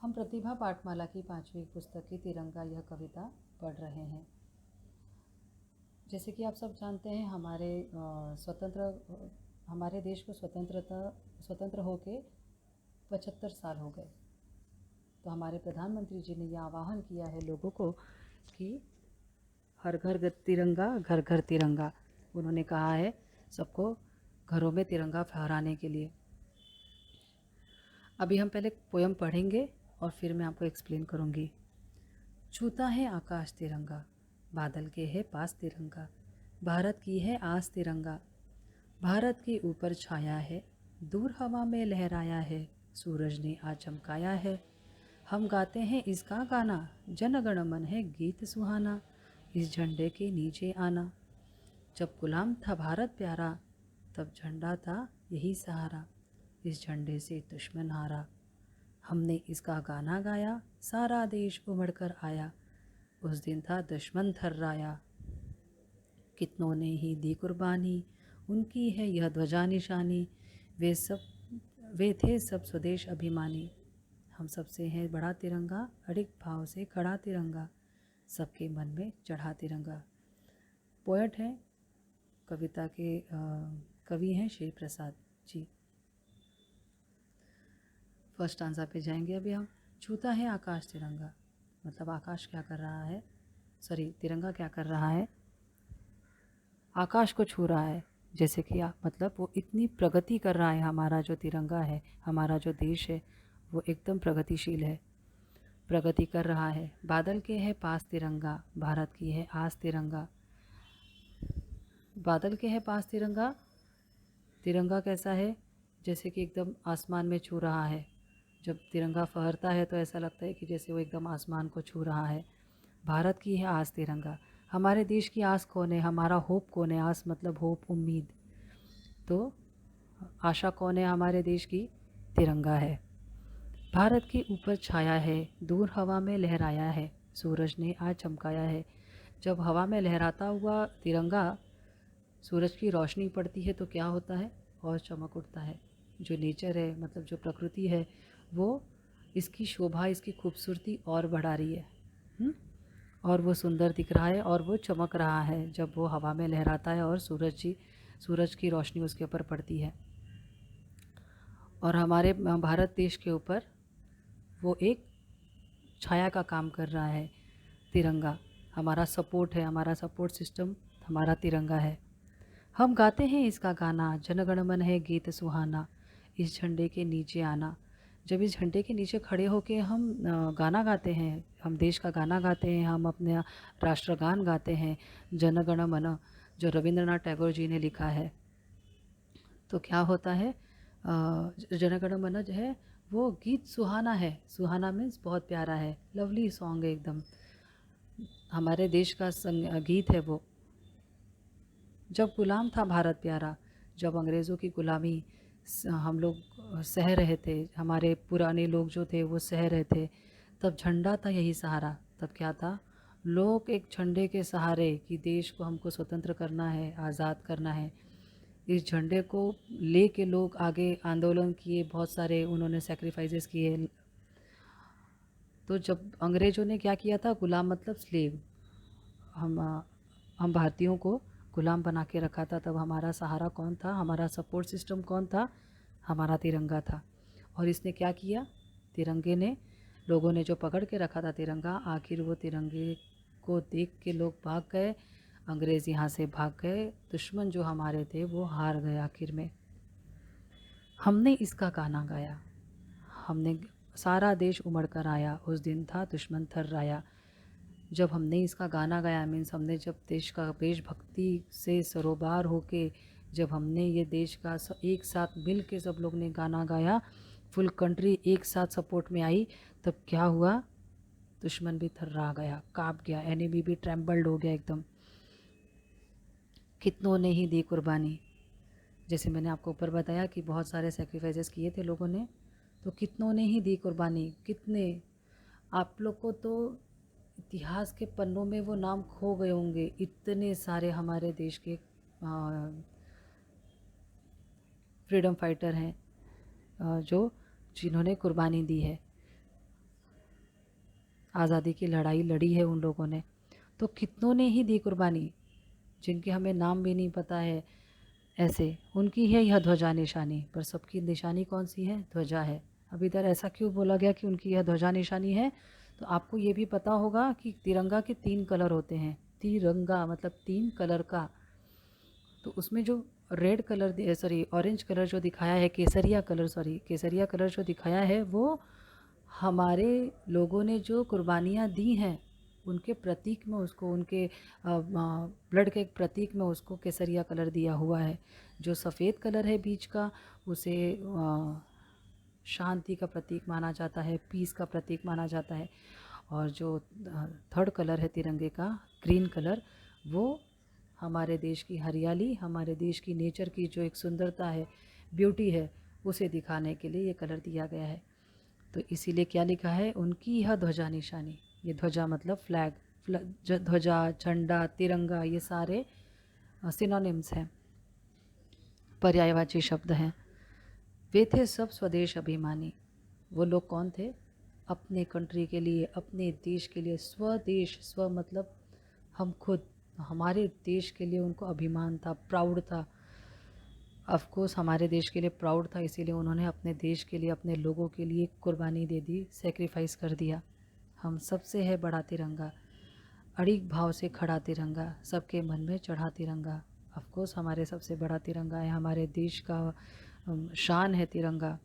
हम प्रतिभा पाठमाला की 5वीं पुस्तक की तिरंगा यह कविता पढ़ रहे हैं। जैसे कि आप सब जानते हैं हमारे देश को स्वतंत्र होके 75 साल हो गए। तो हमारे प्रधानमंत्री जी ने यह आह्वान किया है लोगों को कि हर घर तिरंगा, घर घर तिरंगा। उन्होंने कहा है सबको घरों में तिरंगा फहराने के लिए। अभी हम पहले पोयम पढ़ेंगे और फिर मैं आपको एक्सप्लेन करूँगी। छूता है आकाश तिरंगा, बादल के है पास तिरंगा, भारत की है आस तिरंगा, भारत के ऊपर छाया है, दूर हवा में लहराया है, सूरज ने आज चमकाया है। हम गाते हैं इसका गाना, जन गण मन है गीत सुहाना, इस झंडे के नीचे आना। जब गुलाम था भारत प्यारा, तब झंडा था यही सहारा, इस झंडे से दुश्मन हारा। हमने इसका गाना गाया, सारा देश उमड़ कर आया, उस दिन था दुश्मन थर्राया। कितनों ने ही दी कुर्बानी, उनकी है यह ध्वजा निशानी, वे थे सब स्वदेश अभिमानी। हम सबसे है बड़ा तिरंगा, अड़िग भाव से खड़ा तिरंगा, सबके मन में चढ़ा तिरंगा। पोएट हैं, कविता के कवि हैं श्री प्रसाद जी। फर्स्ट आंसर पे जाएंगे अभी हम। छूता है आकाश तिरंगा, मतलब आकाश क्या कर रहा है, तिरंगा क्या कर रहा है, आकाश को छू रहा है। जैसे कि मतलब वो इतनी प्रगति कर रहा है। हमारा जो तिरंगा है, हमारा जो देश है, वो एकदम प्रगतिशील है, प्रगति कर रहा है। बादल के है पास तिरंगा, भारत की है आस तिरंगा। बादल के है पास तिरंगा, तिरंगा कैसा है, जैसे कि एकदम आसमान में छू रहा है। जब तिरंगा फहरता है तो ऐसा लगता है कि जैसे वो एकदम आसमान को छू रहा है। भारत की है आस तिरंगा, हमारे देश की आस कौन है, हमारा होप कौन है। आस मतलब होप, उम्मीद। तो आशा कौन है हमारे देश की, तिरंगा है। भारत के ऊपर छाया है, दूर हवा में लहराया है, सूरज ने आज चमकाया है। जब हवा में लहराता हुआ तिरंगा सूरज की रोशनी पड़ती है तो क्या होता है, और चमक उठता है। जो नेचर है, मतलब जो प्रकृति है, वो इसकी शोभा, इसकी खूबसूरती और बढ़ा रही है। और वो सुंदर दिख रहा है और वो चमक रहा है जब वो हवा में लहराता है और सूरज की रोशनी उसके ऊपर पड़ती है। और हमारे भारत देश के ऊपर वो एक छाया का काम कर रहा है, तिरंगा। हमारा सपोर्ट है, हमारा सपोर्ट सिस्टम हमारा तिरंगा है। हम गाते हैं इसका गाना, जनगण मन है गीत सुहाना, इस झंडे के नीचे आना। जब इस झंडे के नीचे खड़े होके हम गाना गाते हैं, हम देश का गाना गाते हैं, हम अपने राष्ट्रगान गाते हैं, जनगण मन, जो रविंद्रनाथ टैगोर जी ने लिखा है, तो क्या होता है, जनगण मन जो है वो गीत सुहाना है। सुहाना मीन्स बहुत प्यारा है, लवली सॉन्ग है एकदम, हमारे देश का गीत है वो। जब गुलाम था भारत प्यारा, जब अंग्रेज़ों की गुलामी हम लोग सह रहे थे, हमारे पुराने लोग जो थे वो सह रहे थे, तब झंडा था यही सहारा। तब क्या था, लोग एक झंडे के सहारे कि देश को हमको स्वतंत्र करना है, आज़ाद करना है, इस झंडे को ले के लोग आगे आंदोलन किए, बहुत सारे उन्होंने सेक्रीफाइसेस किए। तो जब अंग्रेज़ों ने क्या किया था, गुलाम मतलब स्लेव, हम भारतीयों को गुलाम बना के रखा था, तब हमारा सहारा कौन था, हमारा सपोर्ट सिस्टम कौन था, हमारा तिरंगा था। और इसने क्या किया, तिरंगे ने, लोगों ने जो पकड़ के रखा था तिरंगा, आखिर वो तिरंगे को देख के लोग भाग गए, अंग्रेज़ यहाँ से भाग गए, दुश्मन जो हमारे थे वो हार गए आखिर में। हमने इसका गाना गाया, हमने, सारा देश उमड़ कर आया, उस दिन था दुश्मन थर्राया। जब हमने इसका गाना गाया, मीन्स हमने जब देशभक्ति से सरोबार होके जब हमने ये देश का एक साथ मिल के सब लोग ने गाना गाया, फुल कंट्री एक साथ सपोर्ट में आई, तब क्या हुआ, दुश्मन भी थर्रा गया, काँप गया, एनिमी भी ट्रेम्बल्ड हो गया एकदम। कितनों ने ही दी कुर्बानी, जैसे मैंने आपको ऊपर बताया कि बहुत सारे सेक्रीफाइसेस किए थे लोगों ने, तो कितनों ने ही दी कुर्बानी, कितने, आप लोग को तो इतिहास के पन्नों में वो नाम खो गए होंगे, इतने सारे हमारे देश के फ्रीडम फाइटर हैं जो जिन्होंने कुर्बानी दी है। आज़ादी की लड़ाई लड़ी है उन लोगों ने। तो कितनों ने ही दी कुर्बानी, जिनके हमें नाम भी नहीं पता है, ऐसे उनकी है यह ध्वजा निशानी। पर सबकी निशानी कौन सी है? ध्वजा है। अब इधर ऐसा क्यों बोला गया कि उनकी यह ध्वजा निशानी है? तो आपको ये भी पता होगा कि तिरंगा के 3 कलर होते हैं। तिरंगा मतलब 3 कलर का। तो उसमें जो red colour sorry orange colour जो दिखाया है, केसरिया कलर जो दिखाया है, वो हमारे लोगों ने जो कुर्बानियाँ दी हैं उनके प्रतीक में उसको, उनके ब्लड के एक प्रतीक में उसको केसरिया कलर दिया हुआ है। जो सफ़ेद कलर है बीच का, उसे शांति का प्रतीक माना जाता है, पीस का प्रतीक माना जाता है। और जो थर्ड कलर है तिरंगे का, ग्रीन कलर, वो हमारे देश की हरियाली, हमारे देश की नेचर की जो एक सुंदरता है, ब्यूटी है, उसे दिखाने के लिए ये कलर दिया गया है। तो इसीलिए क्या लिखा है? उनकी यह ध्वजा निशानी। ये ध्वजा मतलब फ्लैग, ध्वजा, झंडा, तिरंगा, ये सारे सिनोनिम्स हैं, पर्यायवाची शब्द हैं। वे थे सब स्वदेश अभिमानी। वो लोग कौन थे? अपने कंट्री के लिए, अपने देश के लिए, स्वदेश, स्व मतलब हम खुद, हमारे देश के लिए उनको अभिमान था, प्राउड था। ऑफ कोर्स हमारे देश के लिए प्राउड था, इसीलिए उन्होंने अपने देश के लिए, अपने लोगों के लिए कुर्बानी दे दी, सेक्रीफाइस कर दिया। हम सबसे है बड़ा तिरंगा, अड़िग भाव से खड़ा तिरंगा, सबके मन में चढ़ा तिरंगा। ऑफ कोर्स हमारे सबसे बड़ा तिरंगा है, हमारे देश का शान है तिरंगा।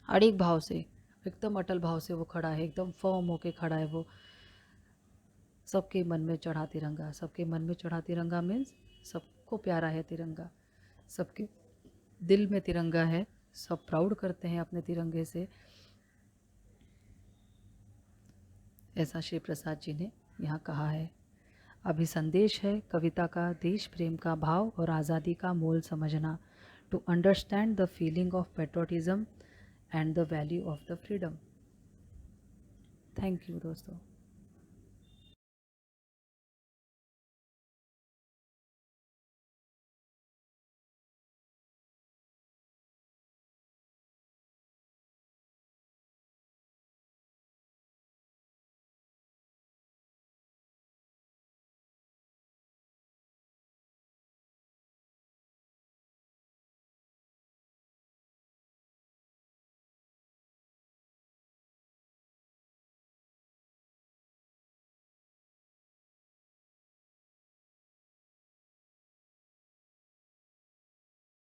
अड़िग भाव से, एकदम अटल भाव से वो खड़ा है, एकदम फर्म होके खड़ा है वो। सबके मन में चढ़ा तिरंगा, सबके मन में चढ़ा तिरंगा मीन्स सबको प्यारा है तिरंगा, सबके दिल में तिरंगा है, सब प्राउड करते हैं अपने तिरंगे से। ऐसा श्री प्रसाद जी ने यहाँ कहा है। अभिसंदेश है कविता का देश प्रेम का भाव और आज़ादी का मोल समझना, to understand the feeling of patriotism and the value of the freedom. Thank you दोस्तों।